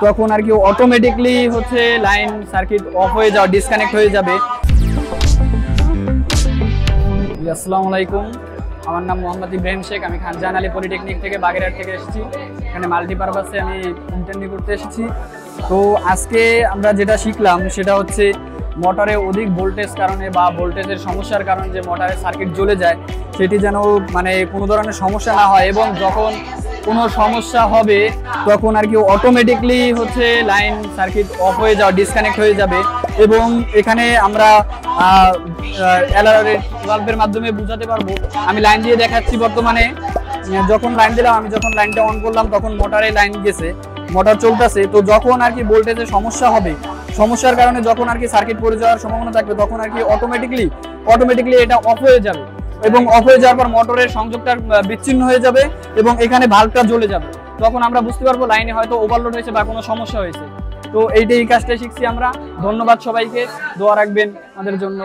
তখন আর কি অটোমেটিকলি হচ্ছে লাইন সার্কিট অফ হয়ে যাওয়া, ডিসকানেক্ট হয়ে যাবে। আসসালামু আলাইকুম, আমার নাম মোহাম্মদ ইব্রাহিম শেখ। আমি খানজাহান আলী পলিটেকনিক থেকে বাগেরহাট থেকে এসেছি। এখানে মাল্টিপারপাসে আমি ইন্টারভিউ করতে এসেছি। তো আজকে আমরা যেটা শিখলাম সেটা হচ্ছে মোটরে অধিক ভোল্টেজ কারণে বা ভোল্টেজের সমস্যার কারণে যে মোটরের সার্কিট জ্বলে যায় সেটি যেন মানে কোনো ধরনের সমস্যা না হয়, এবং যখন কোনো সমস্যা হবে তখন আর কি অটোমেটিকলি হচ্ছে লাইন সার্কিট অফ হয়ে যাওয়া, ডিসকানেক্ট হয়ে যাবে। এবং এখানে আমরা অ্যালার্মের বাল্বের মাধ্যমে বোঝাতে পারবো। আমি লাইন দিয়ে দেখাচ্ছি। বর্তমানে যখন লাইন দিলাম, আমি যখন লাইনটা অন করলাম তখন মোটরে লাইন গেছে, মোটর চলতেছে। তো যখন আর কি ভোল্টেজের সমস্যা হবে, সমস্যার কারণে যখন আর কি সার্কিট পড়ে যাওয়ার সম্ভাবনা থাকবে, তখন আর কি অটোমেটিকলি এটা অফ হয়ে যাবে, এবং অফ হয়ে যাওয়ার পর মোটরের সংযোগটা বিচ্ছিন্ন হয়ে যাবে এবং এখানে ভাল্বটা জ্বলে যাবে। তখন আমরা বুঝতে পারবো লাইনে হয়তো ওভারলোড হয়েছে বা কোনো সমস্যা হয়েছে। তো এই কাজটাই শিখছি আমরা। ধন্যবাদ সবাইকে, দোয়া রাখবেন আমাদের জন্য।